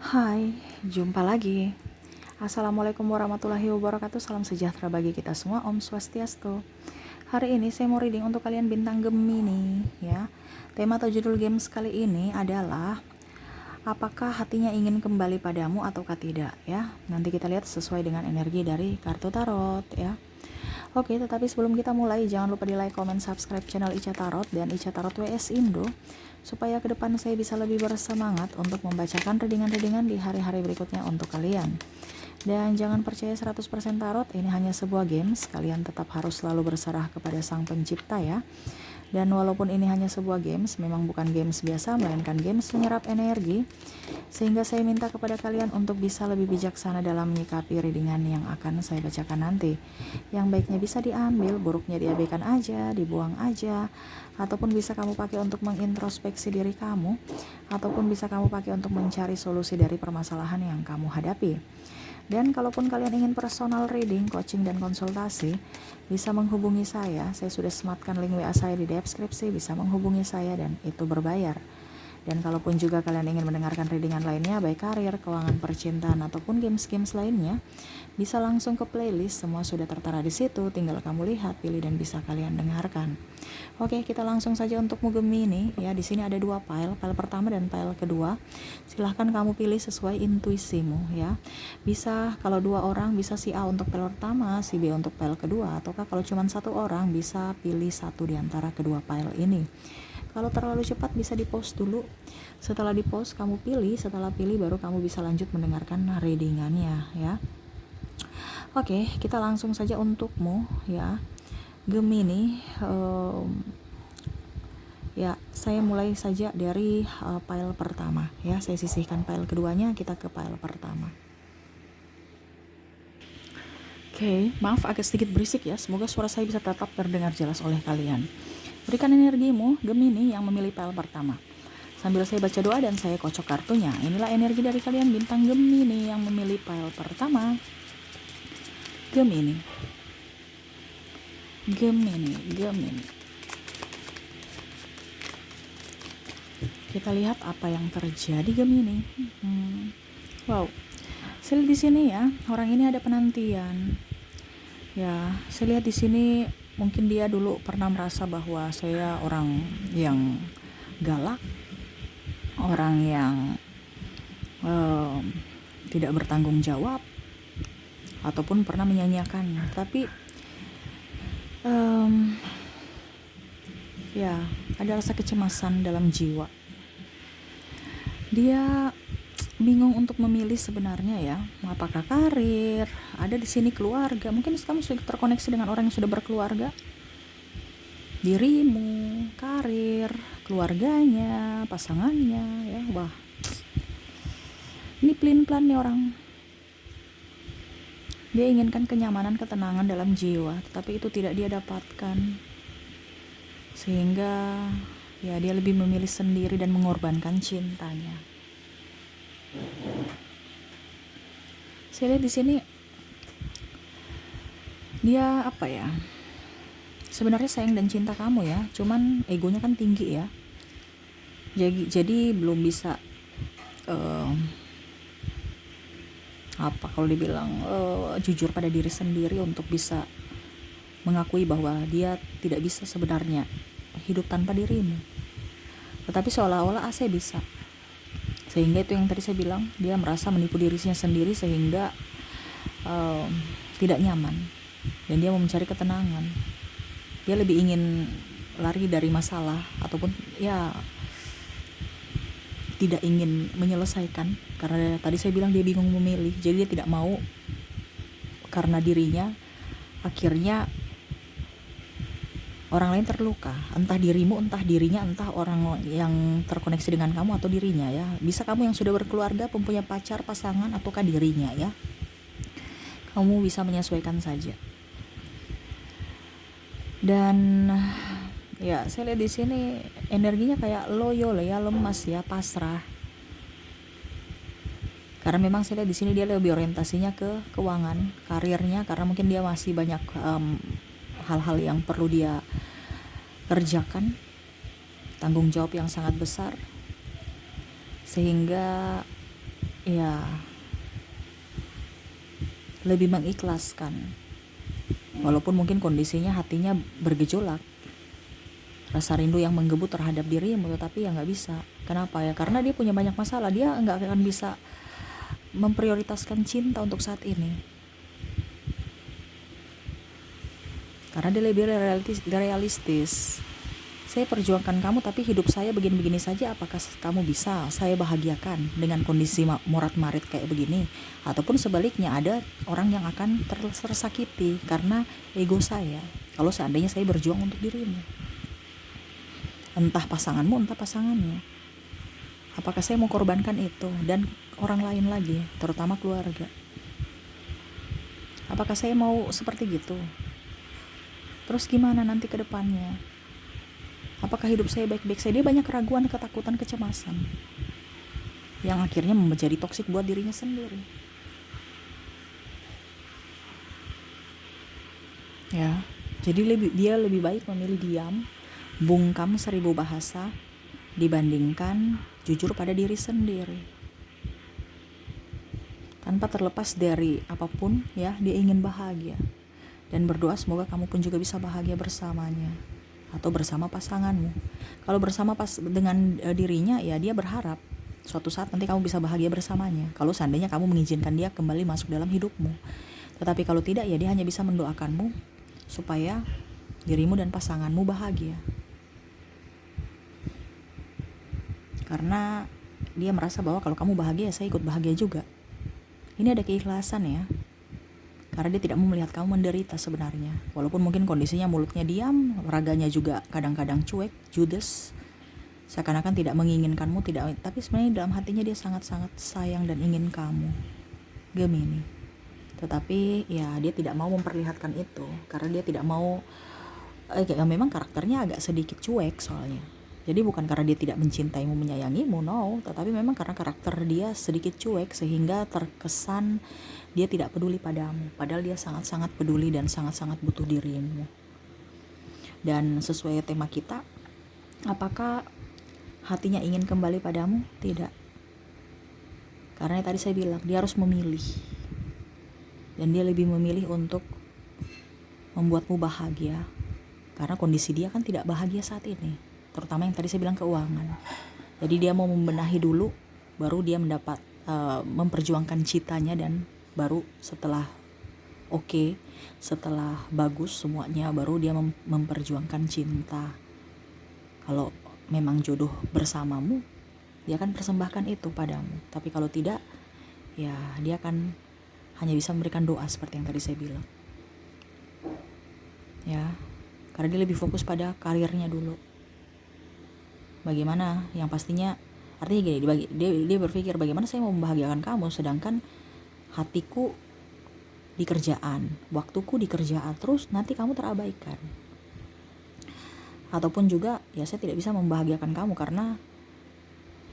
Hai, jumpa lagi. Assalamualaikum warahmatullahi wabarakatuh. Salam sejahtera bagi kita semua. Om Swastiastu. Hari ini saya mau reading untuk kalian bintang Gemini ya. Tema atau judul games kali ini adalah apakah hatinya ingin kembali padamu ataukah tidak ya. Nanti kita lihat sesuai dengan energi dari kartu tarot ya. Oke, tetapi sebelum kita mulai, jangan lupa di like, comment, subscribe channel Ica Tarot dan Ica Tarot WS Indo, supaya ke depan saya bisa lebih bersemangat untuk membacakan readingan-readingan di hari-hari berikutnya untuk kalian. Dan jangan percaya 100% tarot, ini hanya sebuah games, kalian tetap harus selalu berserah kepada Sang Pencipta ya. Dan walaupun ini hanya sebuah games, memang bukan games biasa, melainkan games menyerap energi, sehingga saya minta kepada kalian untuk bisa lebih bijaksana dalam menyikapi readingan yang akan saya bacakan nanti. Yang baiknya bisa diambil, buruknya diabaikan aja, dibuang aja, ataupun bisa kamu pakai untuk mengintrospeksi diri kamu, ataupun bisa kamu pakai untuk mencari solusi dari permasalahan yang kamu hadapi. Dan kalaupun kalian ingin personal reading, coaching, dan konsultasi, bisa menghubungi saya. Saya sudah sematkan link WA saya di deskripsi, bisa menghubungi saya dan itu berbayar. Dan kalaupun juga kalian ingin mendengarkan readingan lainnya, baik karir, keuangan, percintaan, ataupun games-games lainnya, bisa langsung ke playlist, semua sudah tertera di situ, tinggal kamu lihat, pilih, dan bisa kalian dengarkan. Oke, kita langsung saja untuk Gemini ya. Di sini ada dua file pertama dan file kedua. Silahkan kamu pilih sesuai intuisimu ya. Bisa kalau dua orang bisa si A untuk file pertama, si B untuk file kedua, ataukah kalau cuma satu orang bisa pilih satu di antara kedua file ini. Kalau terlalu cepat bisa di-pause dulu. Setelah di-pause kamu pilih, setelah pilih baru kamu bisa lanjut mendengarkan readingannya ya. Oke, kita langsung saja untukmu ya. Gemini, ya saya mulai saja dari file pertama ya. Saya sisihkan file keduanya, kita ke file pertama. Oke, maaf agak sedikit berisik ya. Semoga suara saya bisa tetap terdengar jelas oleh kalian. Berikan energimu, Gemini yang memilih file pertama. Sambil saya baca doa dan saya kocok kartunya. Inilah energi dari kalian bintang Gemini yang memilih file pertama. Gemini. Kita lihat apa yang terjadi Gemini. Wow. Saya lihat di sini ya, orang ini ada penantian. Ya, saya lihat di sini mungkin dia dulu pernah merasa bahwa saya orang yang galak, orang yang tidak bertanggung jawab, ataupun pernah menyanyiakan. Tapi ya ada rasa kecemasan dalam jiwa. Dia bingung untuk memilih sebenarnya ya, apakah karir, ada di sini keluarga. Mungkin kamu sudah terkoneksi dengan orang yang sudah berkeluarga. Dirimu, karir, keluarganya, pasangannya ya. Wah, ini pelin-pelan nih orang. Dia inginkan kenyamanan, ketenangan dalam jiwa, tetapi itu tidak dia dapatkan. Sehingga ya dia lebih memilih sendiri dan mengorbankan cintanya. Saya lihat di sini dia apa ya? Sebenarnya sayang dan cinta kamu ya, cuman egonya kan tinggi ya. Jadi belum bisa kalau dibilang jujur pada diri sendiri untuk bisa mengakui bahwa dia tidak bisa sebenarnya hidup tanpa dirimu. Tetapi seolah-olah saya bisa. Sehingga itu yang tadi saya bilang, dia merasa menipu dirinya sendiri sehingga tidak nyaman. Dan dia mau mencari ketenangan. Dia lebih ingin lari dari masalah ataupun ya tidak ingin menyelesaikan, karena tadi saya bilang dia bingung memilih. Jadi dia tidak mau karena dirinya akhirnya orang lain terluka, entah dirimu, entah dirinya, entah orang yang terkoneksi dengan kamu atau dirinya ya. Bisa kamu yang sudah berkeluarga, mempunyai pacar, pasangan, ataukah dirinya ya. Kamu bisa menyesuaikan saja. Dan ya saya lihat di sini energinya kayak loyo ya, lemas ya, pasrah. Karena memang saya lihat di sini dia lebih orientasinya ke keuangan, karirnya, karena mungkin dia masih banyak hal-hal yang perlu dia kerjakan, tanggung jawab yang sangat besar, sehingga ya lebih mengikhlaskan. Walaupun mungkin kondisinya hatinya bergejolak, rasa rindu yang menggebu terhadap dirimu, tetapi ya nggak bisa. Kenapa ya? Karena dia punya banyak masalah, dia nggak akan bisa memprioritaskan cinta untuk saat ini. Karena dia lebih realistis. Saya perjuangkan kamu, tapi hidup saya begini-begini saja. Apakah kamu bisa saya bahagiakan dengan kondisi morat-marit kayak begini? Ataupun sebaliknya, ada orang yang akan tersakiti karena ego saya. Kalau seandainya saya berjuang untuk dirimu, entah pasanganmu, entah pasangannya. Apakah saya mau korbankan itu dan orang lain lagi, terutama keluarga? Apakah saya mau seperti gitu? Terus gimana nanti ke depannya? Apakah hidup saya baik-baik saja? Dia banyak keraguan, ketakutan, kecemasan yang akhirnya menjadi toksik buat dirinya sendiri. Ya, jadi dia lebih baik memilih diam, bungkam 1000 bahasa dibandingkan jujur pada diri sendiri. Tanpa terlepas dari apapun, ya, dia ingin bahagia dan berdoa semoga kamu pun juga bisa bahagia bersamanya atau bersama pasanganmu. Kalau bersama dengan dirinya, ya dia berharap suatu saat nanti kamu bisa bahagia bersamanya. Kalau seandainya kamu mengizinkan dia kembali masuk dalam hidupmu. Tetapi kalau tidak, ya dia hanya bisa mendoakanmu supaya dirimu dan pasanganmu bahagia. Karena dia merasa bahwa kalau kamu bahagia, saya ikut bahagia juga. Ini ada keikhlasan ya. Karena dia tidak mau melihat kamu menderita sebenarnya. Walaupun mungkin kondisinya mulutnya diam, raganya juga kadang-kadang cuek, judes, seakan-akan tidak menginginkanmu, tapi sebenarnya dalam hatinya dia sangat-sangat sayang dan ingin kamu, Gemini. Tetapi ya dia tidak mau memperlihatkan itu karena dia tidak mau, memang karakternya agak sedikit cuek soalnya. Jadi bukan karena dia tidak mencintaimu, menyayangimu, no, tetapi memang karena karakter dia sedikit cuek sehingga terkesan dia tidak peduli padamu, padahal dia sangat-sangat peduli dan sangat-sangat butuh dirimu. Dan sesuai tema kita, apakah hatinya ingin kembali padamu? Tidak. Karena tadi saya bilang, dia harus memilih. Dan dia lebih memilih untuk membuatmu bahagia. Karena kondisi dia kan tidak bahagia saat ini. Terutama yang tadi saya bilang, keuangan. Jadi dia mau membenahi dulu, baru dia memperjuangkan cintanya, dan baru setelah setelah bagus semuanya, baru dia memperjuangkan cinta. Kalau memang jodoh bersamamu, dia akan persembahkan itu padamu. Tapi kalau tidak, ya dia akan hanya bisa memberikan doa seperti yang tadi saya bilang. Ya, karena dia lebih fokus pada karirnya dulu. Bagaimana yang pastinya, artinya gini, dia berpikir bagaimana saya mau membahagiakan kamu sedangkan hatiku di kerjaan, waktuku di kerjaan, terus nanti kamu terabaikan. Ataupun juga ya saya tidak bisa membahagiakan kamu karena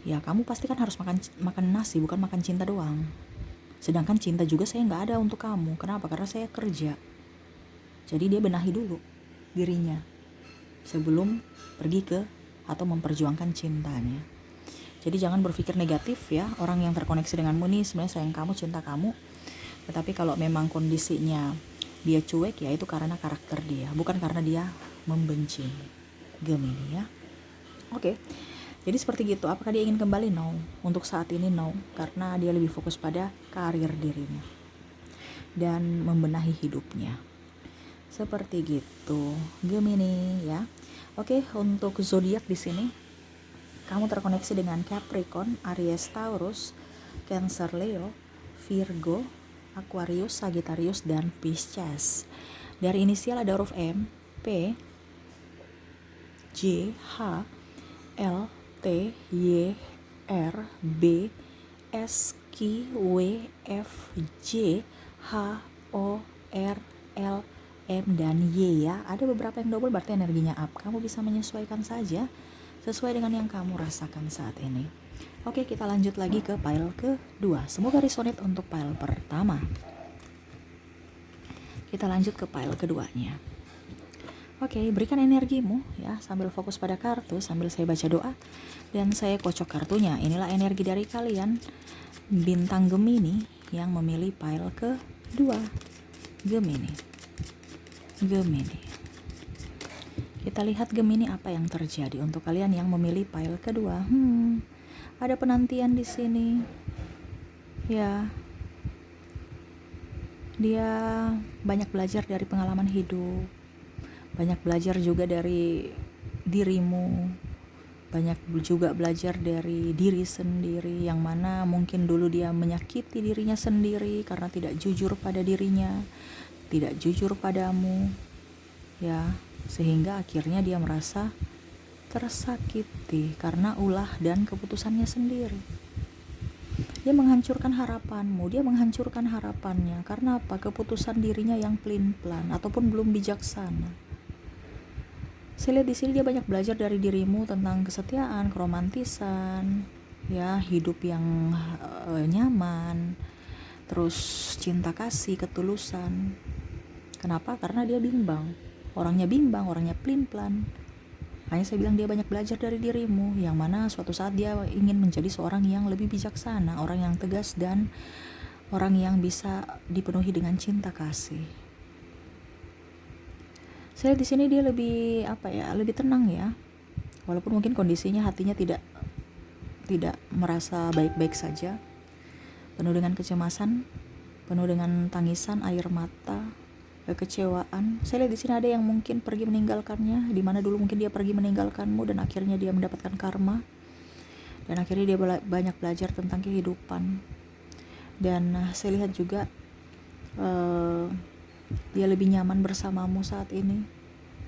ya kamu pasti kan harus makan nasi, bukan makan cinta doang. Sedangkan cinta juga saya nggak ada untuk kamu. Kenapa? Karena saya kerja. Jadi dia benahi dulu dirinya sebelum pergi ke atau memperjuangkan cintanya. Jadi jangan berpikir negatif ya, orang yang terkoneksi denganmu nih sebenarnya sayang kamu, cinta kamu. Tetapi kalau memang kondisinya dia cuek, ya itu karena karakter dia, bukan karena dia membenci, Gemini ya. Oke. Jadi seperti gitu. Apakah dia ingin kembali? No. Untuk saat ini no, karena dia lebih fokus pada karir dirinya dan membenahi hidupnya. Seperti gitu, Gemini ya. Oke, untuk zodiak di sini kamu terkoneksi dengan Capricorn, Aries, Taurus, Cancer, Leo, Virgo, Aquarius, Sagittarius, dan Pisces. Dari inisial ada huruf M, P, J, H, L, T, Y, R, B, S, Q, W, F, J, H, O, R, L, M, dan Y ya. Ada beberapa yang double, berarti energinya up. Kamu bisa menyesuaikan saja sesuai dengan yang kamu rasakan saat ini. Oke, kita lanjut lagi ke pile kedua. Semoga resonate untuk pile pertama. Kita lanjut ke pile keduanya. Oke, berikan energimu ya, sambil fokus pada kartu, sambil saya baca doa dan saya kocok kartunya. Inilah energi dari kalian bintang Gemini yang memilih pile kedua. Gemini. Kita lihat Gemini apa yang terjadi untuk kalian yang memilih pile kedua. Ada penantian di sini. Ya. Dia banyak belajar dari pengalaman hidup. Banyak belajar juga dari dirimu. Banyak juga belajar dari diri sendiri, yang mana mungkin dulu dia menyakiti dirinya sendiri karena tidak jujur pada dirinya, tidak jujur padamu, ya, sehingga akhirnya dia merasa tersakiti karena ulah dan keputusannya sendiri. Dia menghancurkan harapanmu, dia menghancurkan harapannya karena apa? Keputusan dirinya yang pelin-pelan ataupun belum bijaksana. Saya lihat di sini dia banyak belajar dari dirimu tentang kesetiaan, keromantisan, ya, hidup yang nyaman, terus cinta kasih, ketulusan. Kenapa? Karena dia bimbang, orangnya pelin-pelan. Makanya saya bilang dia banyak belajar dari dirimu, yang mana suatu saat dia ingin menjadi seorang yang lebih bijaksana, orang yang tegas dan orang yang bisa dipenuhi dengan cinta kasih. Saya di sini dia lebih lebih tenang ya. Walaupun mungkin kondisinya hatinya tidak merasa baik-baik saja. Penuh dengan kecemasan, penuh dengan tangisan, air mata, kekecewaan. Saya lihat di sini ada yang mungkin pergi meninggalkannya, di mana dulu mungkin dia pergi meninggalkanmu dan akhirnya dia mendapatkan karma. Dan akhirnya dia banyak belajar tentang kehidupan. Dan saya lihat juga dia lebih nyaman bersamamu saat ini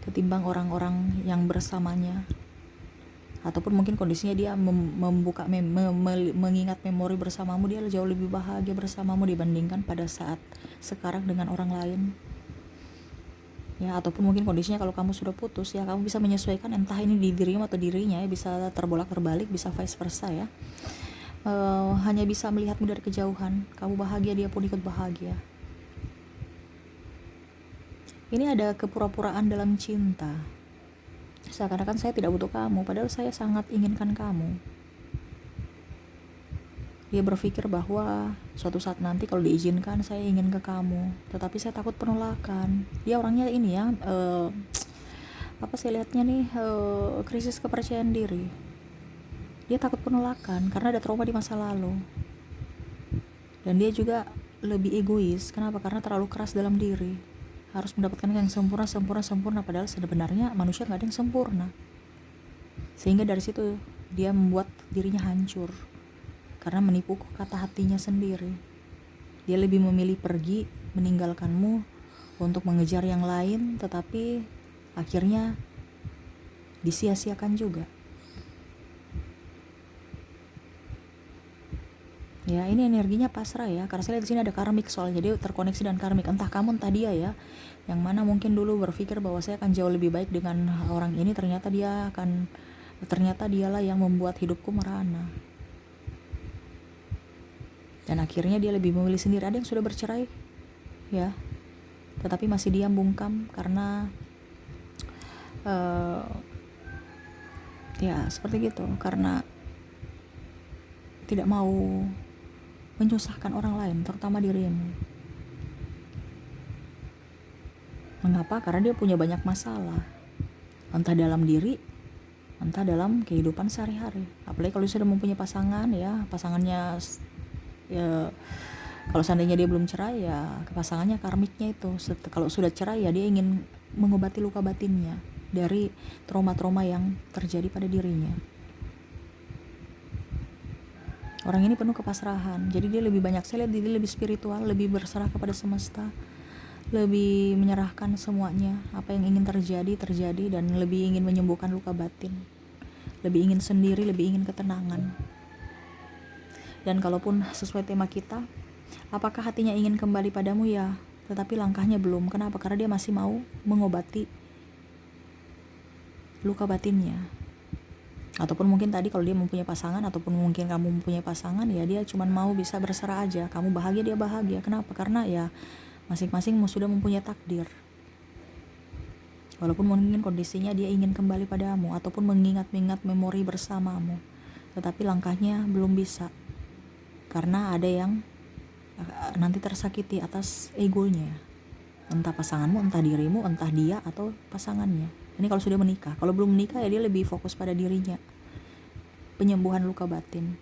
ketimbang orang-orang yang bersamanya, ataupun mungkin kondisinya dia mengingat memori bersamamu, dia jauh lebih bahagia bersamamu dibandingkan pada saat sekarang dengan orang lain, ya. Ataupun mungkin kondisinya kalau kamu sudah putus, ya, kamu bisa menyesuaikan, entah ini di dirimu atau dirinya, ya, bisa terbolak-terbalik, bisa vice versa, ya. Hanya bisa melihatmu dari kejauhan, kamu bahagia, dia pun ikut bahagia. Ini ada kepura-puraan dalam cinta, seakan-akan saya tidak butuh kamu, padahal saya sangat inginkan kamu. Dia berpikir bahwa suatu saat nanti kalau diizinkan saya ingin ke kamu, tetapi saya takut penolakan. Dia orangnya ini ya, saya lihatnya nih, krisis kepercayaan diri. Dia takut penolakan karena ada trauma di masa lalu. Dan dia juga lebih egois. Kenapa? Karena terlalu keras dalam diri, harus mendapatkan yang sempurna, padahal sebenarnya manusia gak ada yang sempurna. Sehingga dari situ dia membuat dirinya hancur karena menipu kata hatinya sendiri. Dia lebih memilih pergi meninggalkanmu untuk mengejar yang lain, tetapi akhirnya disia-siakan juga. Ya, ini energinya pasrah ya, karena saya lihat di sini ada karmik soalnya, dia terkoneksi dengan karmik, entah kamu entah dia ya, yang mana mungkin dulu berpikir bahwa saya akan jauh lebih baik dengan orang ini, ternyata dialah yang membuat hidupku merana. Dan akhirnya dia lebih memilih sendiri. Ada yang sudah bercerai, ya, tetapi masih diam bungkam karena ya seperti gitu, karena tidak mau menyusahkan orang lain, terutama dirimu. Mengapa? Karena dia punya banyak masalah, entah dalam diri, entah dalam kehidupan sehari-hari. Apalagi kalau sudah mempunyai pasangan, ya, pasangannya, ya, kalau seandainya dia belum cerai, ya, pasangannya karmiknya itu. Kalau sudah cerai, ya, dia ingin mengobati luka batinnya dari trauma-trauma yang terjadi pada dirinya. Orang ini penuh kepasrahan, jadi dia lebih banyak, saya lihat dia lebih spiritual, lebih berserah kepada semesta, lebih menyerahkan semuanya, apa yang ingin terjadi, dan lebih ingin menyembuhkan luka batin, lebih ingin sendiri, lebih ingin ketenangan. Dan kalaupun sesuai tema kita, apakah hatinya ingin kembali padamu? Ya, tetapi langkahnya belum. Kenapa? Karena dia masih mau mengobati luka batinnya. Ataupun mungkin tadi kalau dia mempunyai pasangan, ataupun mungkin kamu mempunyai pasangan, ya, dia cuma mau bisa berserah aja, kamu bahagia, dia bahagia. Kenapa? Karena ya masing-masing sudah mempunyai takdir. Walaupun mungkin kondisinya dia ingin kembali padamu, ataupun mengingat-ingat memori bersamamu, tetapi langkahnya belum bisa. karena ada yang nanti tersakiti atas egonya, entah pasanganmu, entah dirimu, entah dia atau pasangannya. Ini kalau sudah menikah. Kalau belum menikah ya dia lebih fokus pada dirinya, penyembuhan luka batin,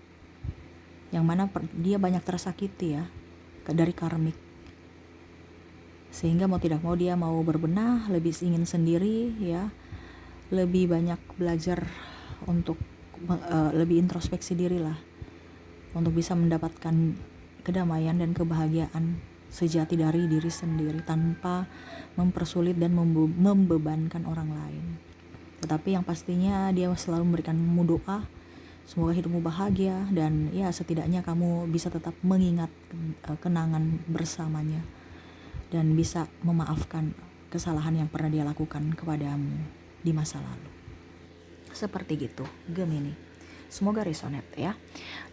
yang mana dia banyak tersakiti ya dari karmik, sehingga mau tidak mau dia mau berbenah, lebih ingin sendiri ya, lebih banyak belajar untuk lebih introspeksi diri lah, untuk bisa mendapatkan kedamaian dan kebahagiaan sejati dari diri sendiri tanpa mempersulit dan membebankan orang lain. Tetapi yang pastinya dia selalu memberikanmu doa, semoga hidupmu bahagia, dan ya setidaknya kamu bisa tetap mengingat kenangan bersamanya dan bisa memaafkan kesalahan yang pernah dia lakukan kepadamu di masa lalu. Seperti gitu, Gemini. Semoga resonate ya.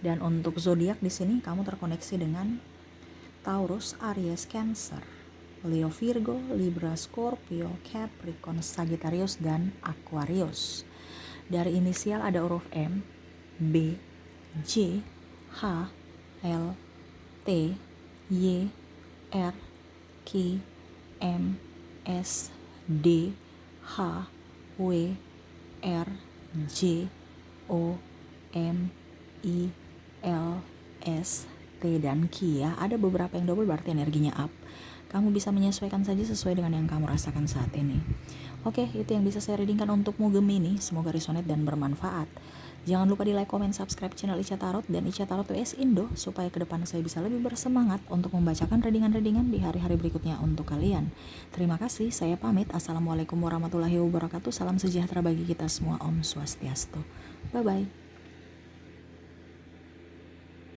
Dan untuk zodiak di sini kamu terkoneksi dengan Taurus, Aries, Cancer, Leo, Virgo, Libra, Scorpio, Capricorn, Sagittarius, dan Aquarius. Dari inisial ada huruf M, B, J, H, L, T, Y, R, Q, M, S, D, H, W, R, J, O, M, I, L, S, T, dan Q ya. Ada beberapa yang double berarti energinya up. Kamu bisa menyesuaikan saja sesuai dengan yang kamu rasakan saat ini. Oke, itu yang bisa saya readingkan untukmu Gemini. Semoga resonate dan bermanfaat. Jangan lupa di like, comment, subscribe channel Ica Tarot dan Ica Tarot US Indo, supaya ke depan saya bisa lebih bersemangat untuk membacakan readingan-readingan di hari-hari berikutnya untuk kalian. Terima kasih, saya pamit. Assalamualaikum warahmatullahi wabarakatuh. Salam sejahtera bagi kita semua. Om Swastiastu. Bye-bye.